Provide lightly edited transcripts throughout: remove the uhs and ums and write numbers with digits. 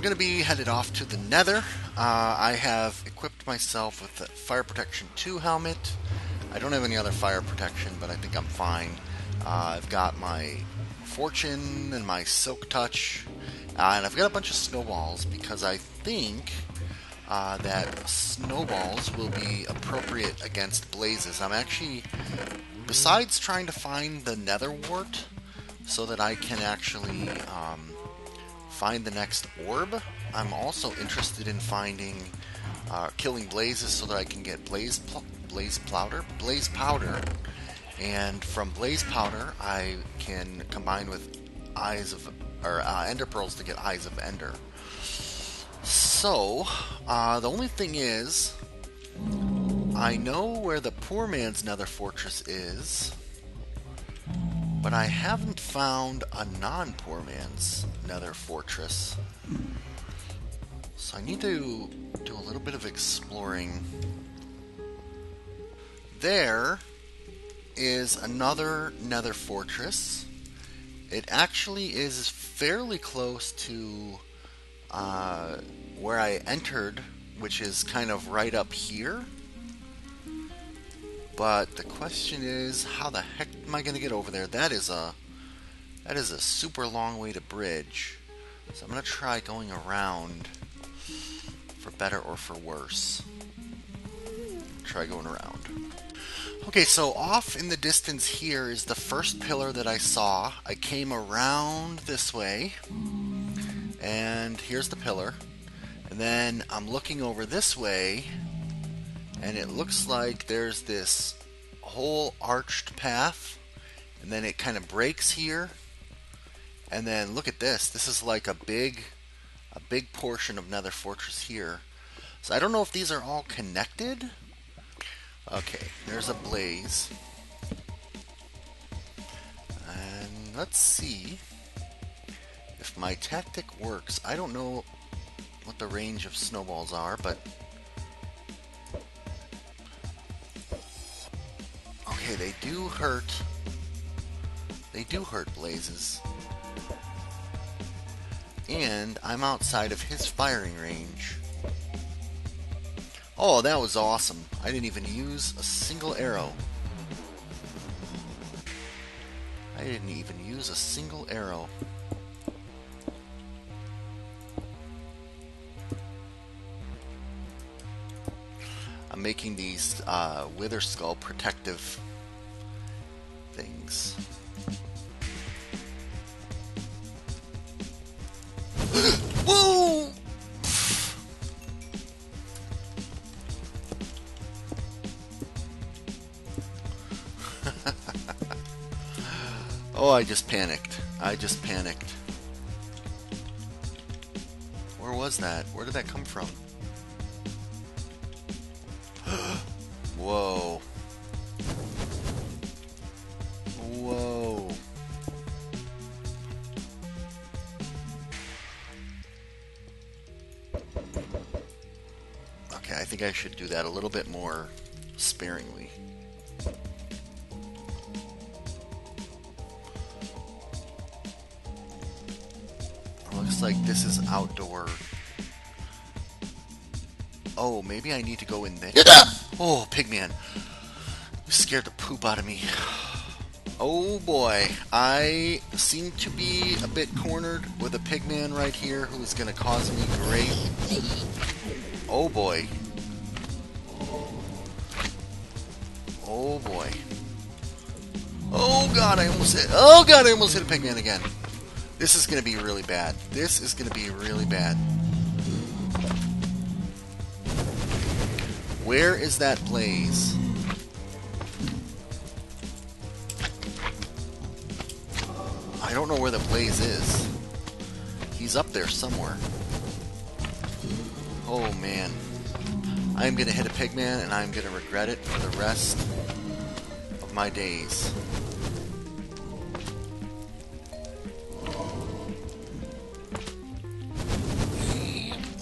going to be headed off to the Nether. I have equipped myself with the Fire Protection 2 helmet. I don't have any other fire protection, but I think I'm fine. I've got my Fortune and my Silk Touch, and I've got a bunch of snowballs because I think that snowballs will be appropriate against blazes. I'm actually, besides trying to find the Nether wart so that I can actually find the next orb, I'm also interested in finding killing blazes so that I can get blaze powder, and from blaze powder I can combine with ender pearls to get eyes of ender. So the only thing is, I know where the poor man's nether fortress is, but I haven't found a non-poor man's nether fortress. So I need to do a little bit of exploring. There is another nether fortress. It actually is fairly close to where I entered, which is kind of right up here. But the question is, how the heck am I going to get over there? That is a super long way to bridge. So I'm going to try going around, for better or for worse. Try going around. Okay, so off in the distance here is the first pillar that I saw. I came around this way, and here's the pillar. And then I'm looking over this way, and it looks like there's this whole arched path, and then it kind of breaks here. And then look at this. This is like a big portion of Nether Fortress here. So I don't know if these are all connected. Okay, there's a blaze. And let's see if my tactic works. I don't know what the range of snowballs are, but okay, they do hurt. They do hurt blazes. And I'm outside of his firing range. Oh, that was awesome. I didn't even use a single arrow. I didn't even use a single arrow. I'm making these Wither Skull protective things. Whoa! Oh, I just panicked. Where was that? Where did that come from? Whoa. Whoa. Okay, I think I should do that a little bit more sparingly. Looks like this is outdoor. Oh, maybe I need to go in there. Oh, Pigman. You scared the poop out of me. Oh boy. I seem to be a bit cornered with a Pigman right here who's going to cause me great... Oh boy. Oh boy. Oh god, I almost hit... Oh god, I almost hit a Pigman again. This is going to be really bad. This is going to be really bad. Where is that blaze? I don't know where the blaze is. He's up there somewhere. Oh man. I'm going to hit a Pigman and I'm going to regret it for the rest of my days.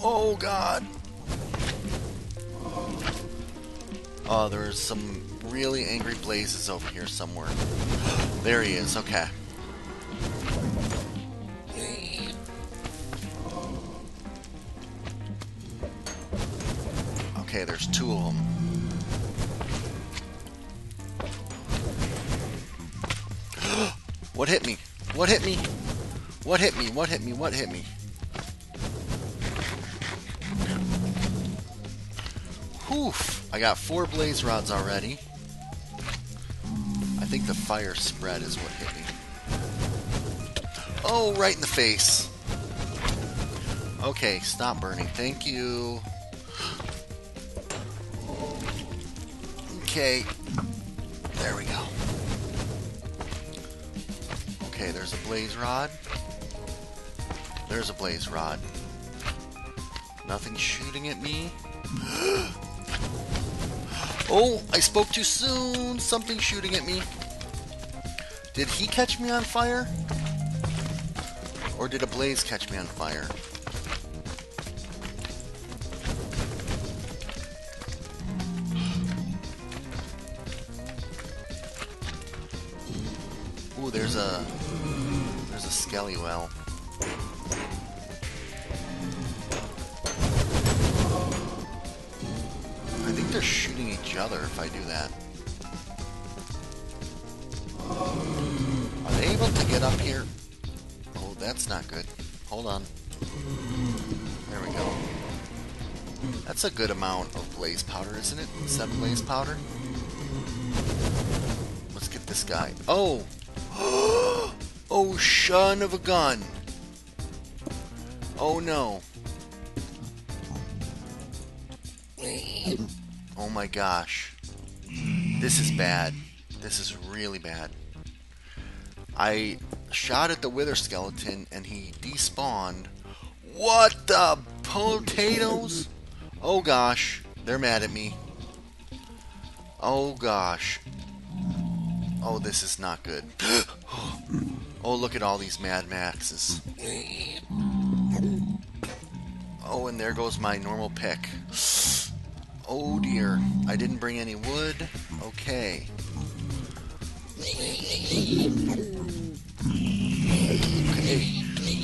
Oh god. Oh, there's some really angry blazes over here somewhere. There he is, okay. Okay, there's two of them. What hit me? What hit me? What hit me? What hit me? What hit me? Oof! I got 4 blaze rods already. I think the fire spread is what hit me. Oh, right in the face. Okay, stop burning. Thank you. Okay. There we go. Okay, there's a blaze rod. There's a blaze rod. Nothing shooting at me. Oh, I spoke too soon. Something's shooting at me. Did he catch me on fire? Or did a blaze catch me on fire? Ooh, there's a skelly well. I think they're shooting each other if I do that. Are they able to get up here? Oh, that's not good. Hold on. There we go. That's a good amount of blaze powder, isn't it? 7 blaze powder. Let's get this guy. Oh! Oh, son of a gun! Oh no. Oh my gosh. This is bad. This is really bad. I shot at the wither skeleton and he despawned. What the potatoes? Oh gosh. They're mad at me. Oh gosh. Oh, this is not good. Oh, look at all these Mad Maxes. Oh, and there goes my normal pick. Oh dear. I didn't bring any wood. Okay. Okay.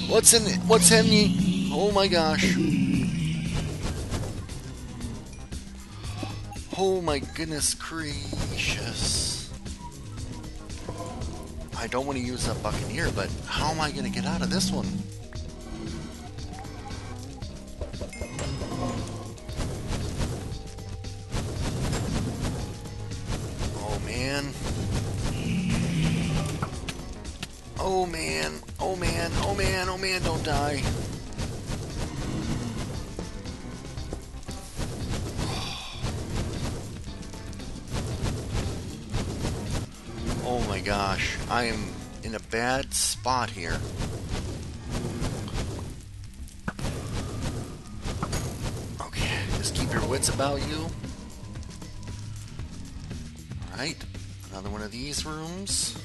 What's in it? What's in me? Oh my gosh. Oh my goodness gracious. I don't want to use that Buccaneer, but how am I going to get out of this one? Oh man. Oh man. Oh man. Oh man. Oh man, don't die. Oh my gosh, I am in a bad spot here. Okay, just keep your wits about you. Alright, another one of these rooms.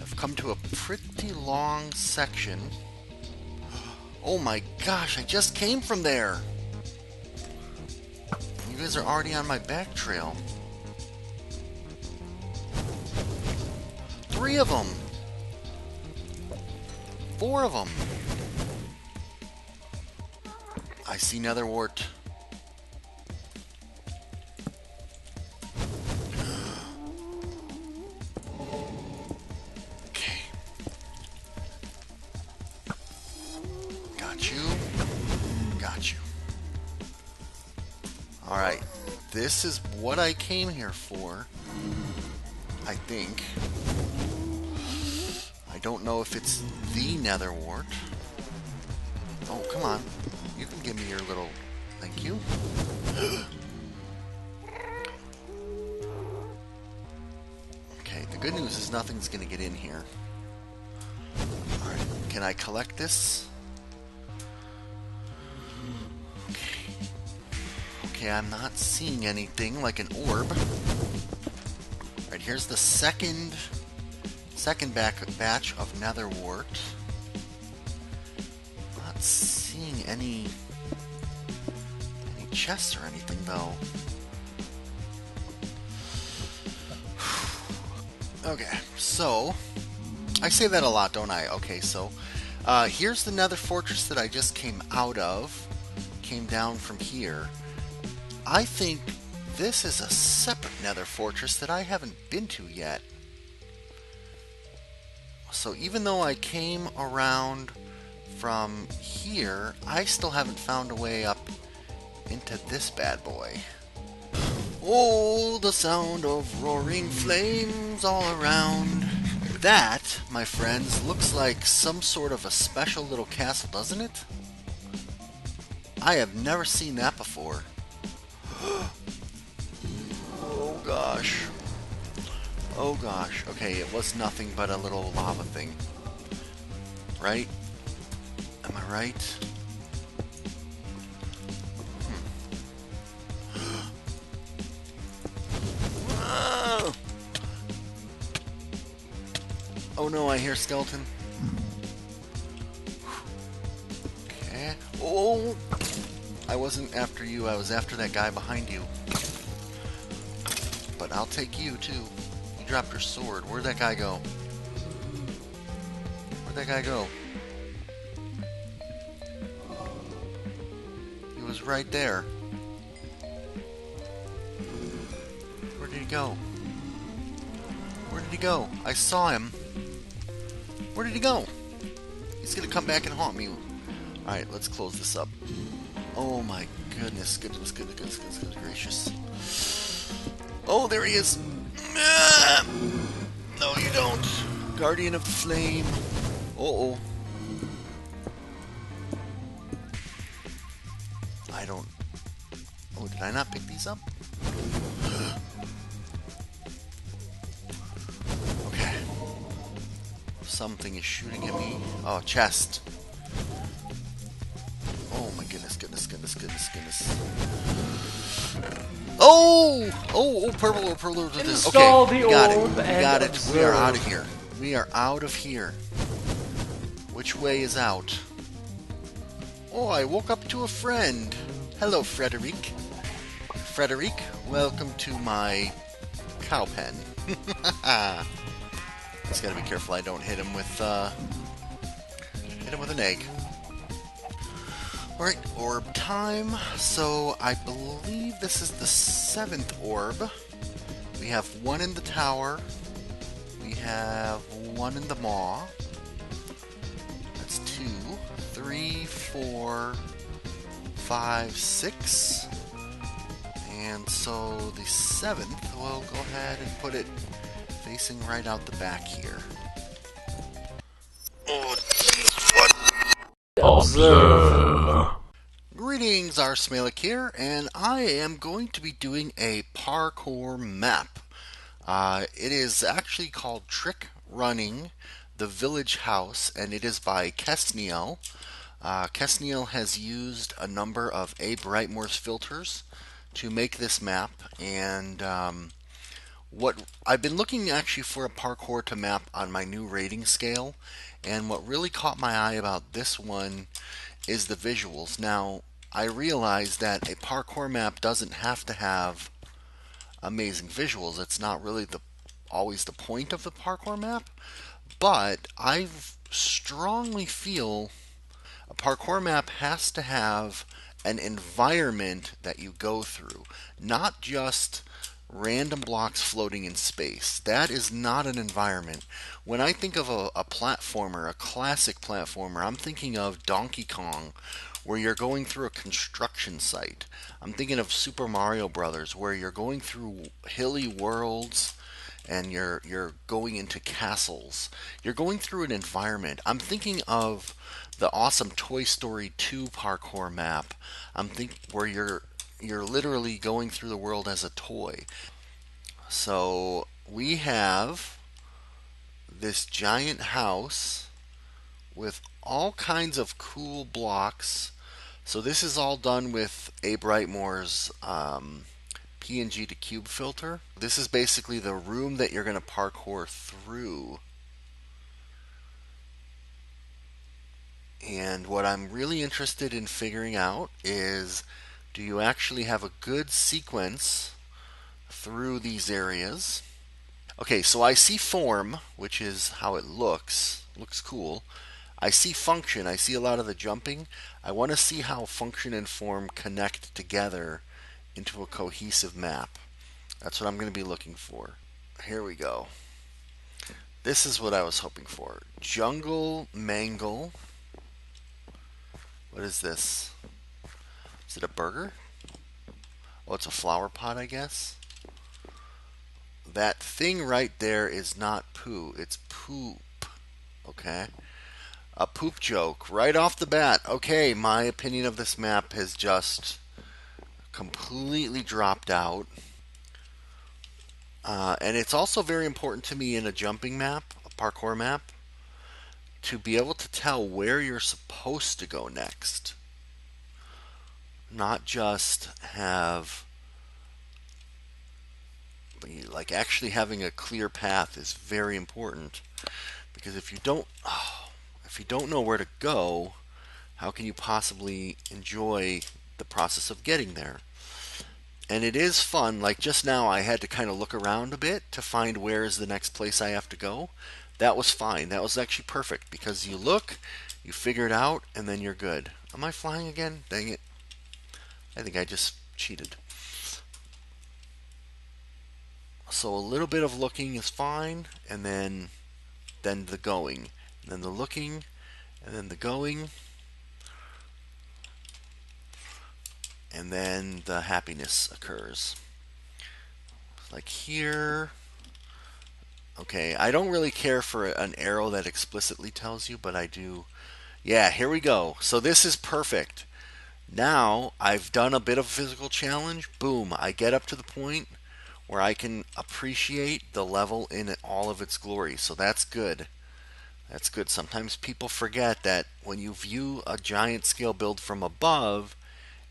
I've come to a pretty long section. Oh my gosh, I just came from there! You guys are already on my back trail. 3 of them. 4 of them. I see nether wart. Okay. Got you. Got you. Alright. This is what I came here for. I think. I don't know if it's the nether wart. Oh, come on. You can give me your little... Thank you. Okay, the good news is nothing's going to get in here. Alright, can I collect this? Okay. Okay, I'm not seeing anything like an orb. Alright, here's the second batch of nether wart. Not seeing any chests or anything though. Okay, so I say that a lot, don't I? Okay, so here's the nether fortress that I just came out of. Came down from here. I think this is a separate nether fortress that I haven't been to yet. So even though I came around from here, I still haven't found a way up into this bad boy. Oh, the sound of roaring flames all around. That, my friends, looks like some sort of a special little castle, doesn't it? I have never seen that before. Oh gosh. Oh gosh. Okay, it was nothing but a little lava thing. Right? Am I right? Oh no, I hear skeleton. Okay. Oh! I wasn't after you, I was after that guy behind you. But I'll take you too. You dropped your sword. Where'd that guy go? Where'd that guy go? He was right there. Where did he go? Where did he go? I saw him. Where did he go? He's gonna come back and haunt me. Alright, let's close this up. Oh my goodness, goodness gracious. Oh, there he is! No, you don't! Guardian of the Flame. Uh-oh. I don't... Oh, did I not pick these up? Okay. Something is shooting at me. Oh, chest. Oh my goodness. Oh! Oh, purple. Install Okay, the we got it. orb We and got it. We are observe. out of here. We are out of here. Which way is out? Oh, I woke up to a friend. Hello, Frederic. Frederic, welcome to my cow pen. Just gotta be careful I don't hit him with an egg. Alright, orb time. So I believe this is the 7th orb. We have one in the tower. We have one in the maw. That's 2, 3, 4, 5, 6. And so the 7th, we'll go ahead and put it facing right out the back here. Oh, jeez, what? Observe. Greetings, rsmalec here, and I am going to be doing a parkour map. It is actually called Trick Running the Village House, and it is by Kesniel. Kesniel has used a number of ABrightmoore's filters to make this map, and what I've been looking actually for a parkour to map on my new rating scale, and what really caught my eye about this one is the visuals. Now, I realize that a parkour map doesn't have to have amazing visuals. It's not really always the point of the parkour map, but I strongly feel a parkour map has to have an environment that you go through, not just random blocks floating in space. That is not an environment. When I think of a platformer, a classic platformer, I'm thinking of Donkey Kong, where you're going through a construction site. I'm thinking of Super Mario Brothers, where you're going through hilly worlds and you're going into castles. You're going through an environment. I'm thinking of the awesome Toy Story 2 parkour map. I'm thinking where you're literally going through the world as a toy. So we have this giant house with all kinds of cool blocks. So this is all done with ABrightmoore's PNG to cube filter. This is basically the room that you're going to parkour through. And what I'm really interested in figuring out is, do you actually have a good sequence through these areas? Okay, so I see form, which is how it looks. Looks cool. I see function. I see a lot of the jumping. I want to see how function and form connect together into a cohesive map. That's what I'm going to be looking for. Here we go. This is what I was hoping for. Jungle Mangle. What is this? Is it a burger? Oh, it's a flower pot, I guess. That thing right there is not poo. It's poop. Okay. A poop joke right off the bat. Okay, my opinion of this map has just completely dropped out. And it's also very important to me in a jumping map, a parkour map, to be able to tell where you're supposed to go next. Not just have, like, actually having a clear path is very important, because if you don't know where to go, how can you possibly enjoy the process of getting there? And it is fun. Like just now, I had to kind of look around a bit to find where is the next place I have to go. That was fine. That was actually perfect, because you look, you figure it out, and then you're good. Am I flying again? Dang it. I think I just cheated. So a little bit of looking is fine, and then the going, and then the looking, and then the going, and then the happiness occurs. Like here. Okay, I don't really care for an arrow that explicitly tells you, but I do. Yeah, here we go. So this is perfect. Now I've done a bit of a physical challenge. Boom, I get up to the point where I can appreciate the level in all of its glory. So that's good. That's good. Sometimes people forget that when you view a giant scale build from above,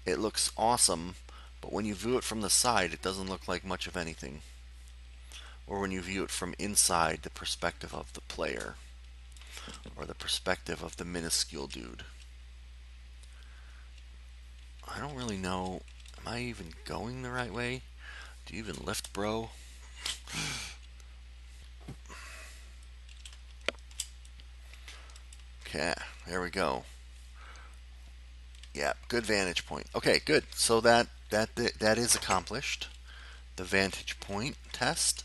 it looks awesome, but when you view it from the side, it doesn't look like much of anything. Or when you view it from inside the perspective of the player, or the perspective of the minuscule dude. I don't really know. Am I even going the right way? Do you even lift, bro? Okay, there we go. Yeah, good vantage point. Okay, good. So that is accomplished. The vantage point test.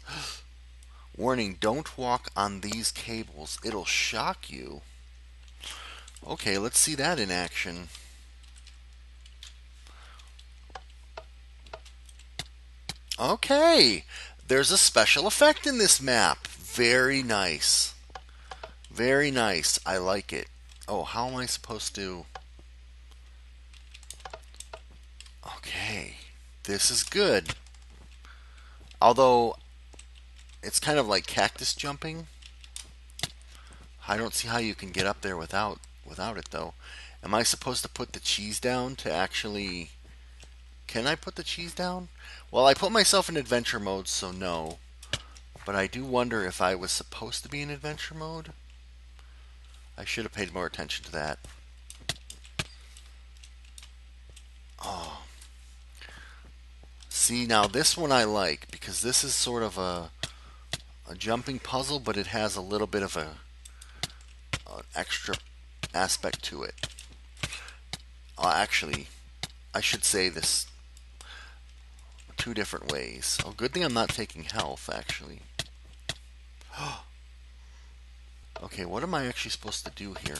Warning, don't walk on these cables. It'll shock you. Okay, let's see that in action. Okay, there's a special effect in this map. Very nice. Very nice. I like it. Oh, how am I supposed to... Okay, this is good. Although, it's kind of like cactus jumping. I don't see how you can get up there without it, though. Am I supposed to put the cheese down to actually... Can I put the cheese down? Well, I put myself in adventure mode, so no. But I do wonder if I was supposed to be in adventure mode. I should have paid more attention to that. Oh. See, now this one I like, because this is sort of a jumping puzzle, but it has a little bit of an extra aspect to it. Actually, I should say this two different ways. Oh, good thing I'm not taking health, actually. Okay, what am I actually supposed to do here?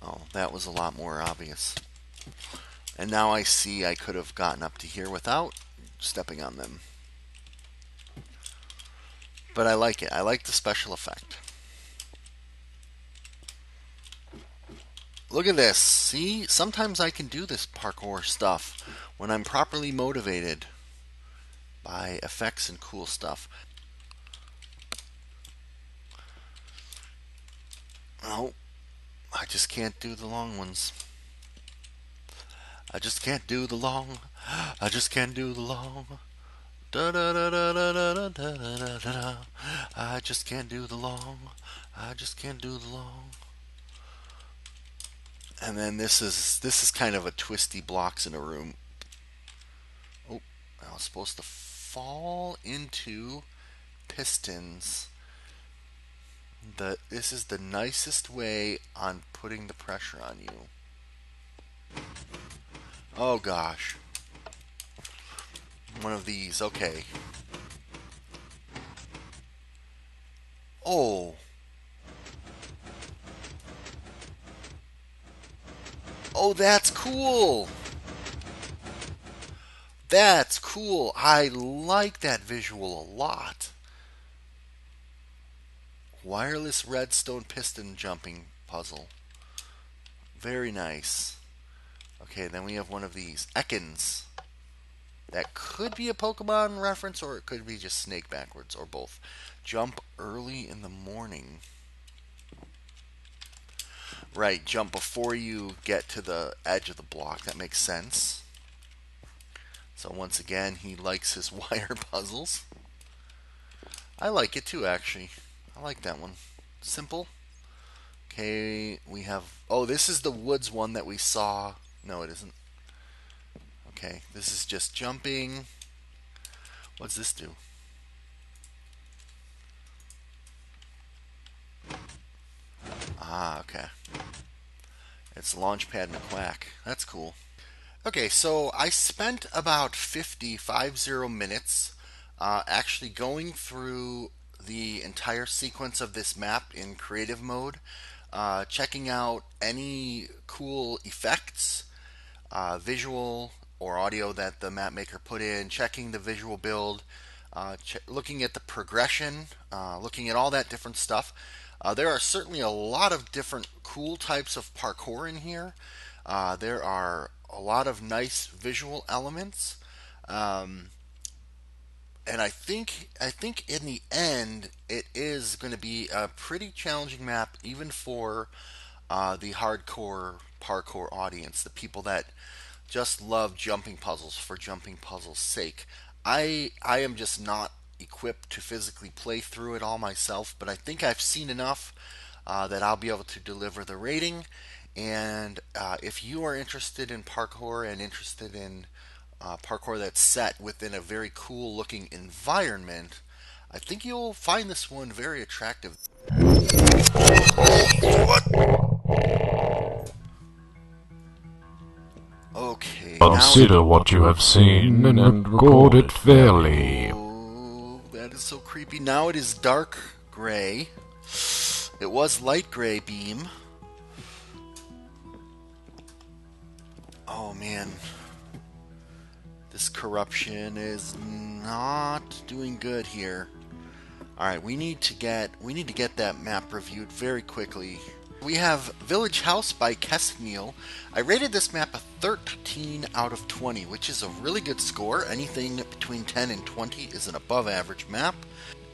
Oh, that was a lot more obvious. And now I see I could have gotten up to here without stepping on them. But I like it. I like the special effect. Look at this. See? Sometimes I can do this parkour stuff when I'm properly motivated by effects and cool stuff. Oh, I just can't do the long ones. I just can't do the long. I just can't do the long. Da da da da da da da da da da. I just can't do the long. I just can't do the long. And then this is kind of a twisty blocks in a room. Oh, I was supposed to fall into pistons. This is the nicest way on putting the pressure on you. Oh gosh. One of these, okay. Oh. Oh, that's cool. That's cool. I like that visual a lot. Wireless redstone piston jumping puzzle. Very nice. Okay, then we have one of these. Ekans. That could be a Pokemon reference, or it could be just snake backwards, or both. Jump early in the morning. Right, jump before you get to the edge of the block. That makes sense. So once again, he likes his wire puzzles. I like it too, actually. I like that one. Simple. Okay, we have... Oh, this is the woods one that we saw. No, it isn't. Okay, this is just jumping. What's this do? Ah, okay. It's Launchpad and a Quack. That's cool. Okay, so I spent about 50 minutes actually going through the entire sequence of this map in creative mode, checking out any cool effects, visual or audio that the map maker put in, checking the visual build, looking at the progression, looking at all that different stuff. There are certainly a lot of different cool types of parkour in here. There are a lot of nice visual elements, and I think in the end it is going to be a pretty challenging map, even for the hardcore parkour audience, the people that just love jumping puzzles for jumping puzzles' sake. I am just not equipped to physically play through it all myself, but I think I've seen enough that I'll be able to deliver the rating. And if you are interested in parkour and interested in parkour that's set within a very cool looking environment, I think you'll find this one very attractive. Okay, Consider what you have seen and record it fairly. Oh, that is so creepy. Now it is dark gray. It was light gray beam. Oh man. This corruption is not doing good here. Alright, we need to get that map reviewed very quickly. We have Village House by Keskneal. I rated this map a 13 out of 20, which is a really good score. Anything between 10 and 20 is an above average map.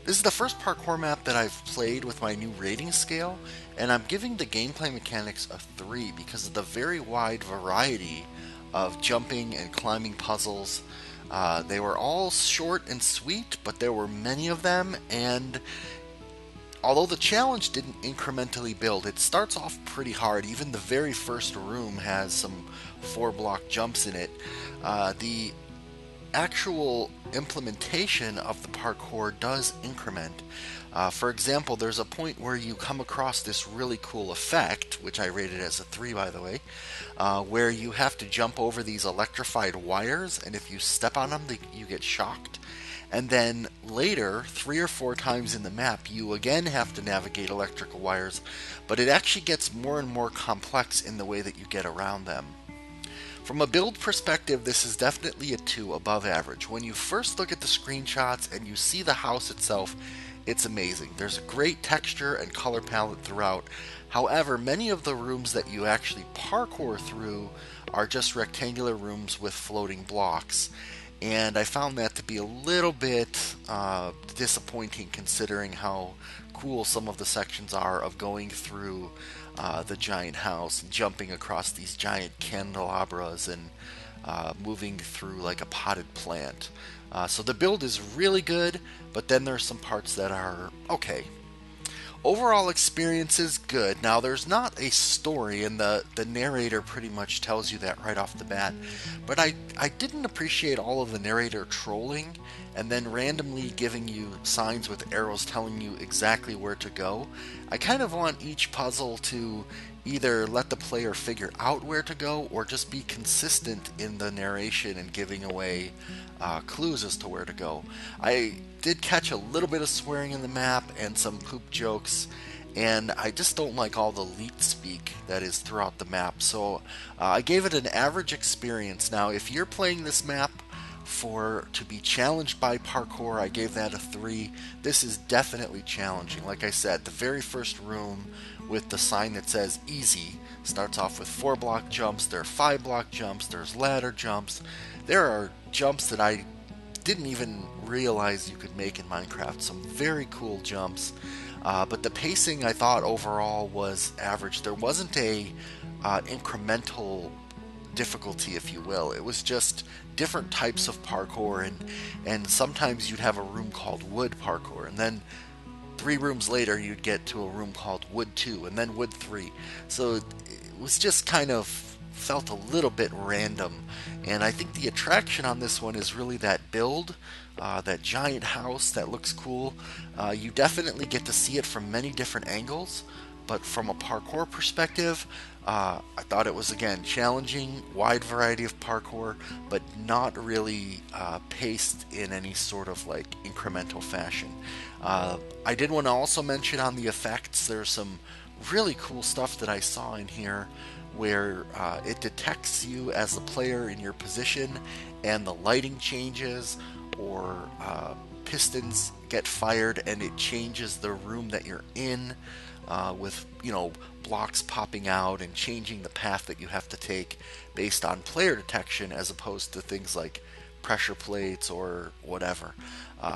This is the first parkour map that I've played with my new rating scale, and I'm giving the gameplay mechanics a 3 because of the very wide variety of jumping and climbing puzzles. They were all short and sweet, but there were many of them, and although the challenge didn't incrementally build, it starts off pretty hard. Even the very first room has some 4-block jumps in it. The actual implementation of the parkour does increment. For example, there's a point where you come across this really cool effect, which I rated as a 3 by the way, where you have to jump over these electrified wires, and if you step on them, you get shocked. And then later, 3 or 4 times in the map, you again have to navigate electrical wires, but it actually gets more and more complex in the way that you get around them. From a build perspective, this is definitely a 2 above average. When you first look at the screenshots and you see the house itself, it's amazing. There's a great texture and color palette throughout. However, many of the rooms that you actually parkour through are just rectangular rooms with floating blocks. And I found that to be a little bit disappointing, considering how cool some of the sections are of going through the giant house and jumping across these giant candelabras and moving through like a potted plant. So the build is really good, but then there's some parts that are okay. Overall experience is good. Now, there's not a story, and the narrator pretty much tells you that right off the bat. But I didn't appreciate all of the narrator trolling and then randomly giving you signs with arrows telling you exactly where to go. I kind of want each puzzle to either let the player figure out where to go or just be consistent in the narration and giving away clues as to where to go. I did catch a little bit of swearing in the map and some poop jokes, and I just don't like all the leet speak that is throughout the map. So I gave it an average experience. Now, if you're playing this map to be challenged by parkour, I gave that a 3. This is definitely challenging. Like I said, the very first room with the sign that says easy starts off with 4-block jumps. There are 5-block jumps. There's ladder jumps. There are jumps that I didn't even realize you could make in Minecraft. Some very cool jumps. But the pacing, I thought, overall was average. There wasn't a incremental difficulty, if you will. It was just different types of parkour, and sometimes you'd have a room called wood parkour, and then 3 rooms later you'd get to a room called wood 2, and then wood 3. So it was just kind of felt a little bit random, and I think the attraction on this one is really that build, that giant house that looks cool. You definitely get to see it from many different angles, but from a parkour perspective, I thought it was, again, challenging, wide variety of parkour, but not really paced in any sort of like incremental fashion. I did want to also mention on the effects, there's some really cool stuff that I saw in here where it detects you as the player in your position, and the lighting changes, or pistons get fired and it changes the room that you're in, with, blocks popping out and changing the path that you have to take based on player detection, as opposed to things like pressure plates or whatever.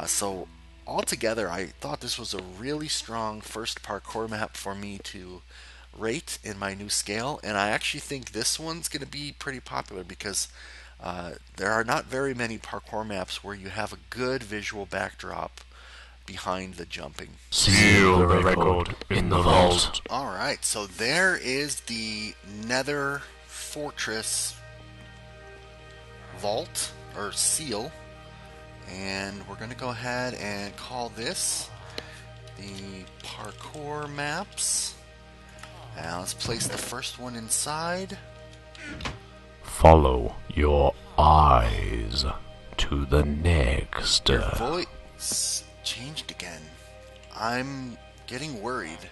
So altogether, I thought this was a really strong first parkour map for me to rate in my new scale, and I actually think this one's going to be pretty popular because there are not very many parkour maps where you have a good visual backdrop behind the jumping. Seal the record in the vault. Alright, so there is the Nether Fortress vault, or seal, and we're going to go ahead and call this the parkour maps. Now let's place the first one inside. Follow your eyes to the next. Your voice changed again. I'm getting worried.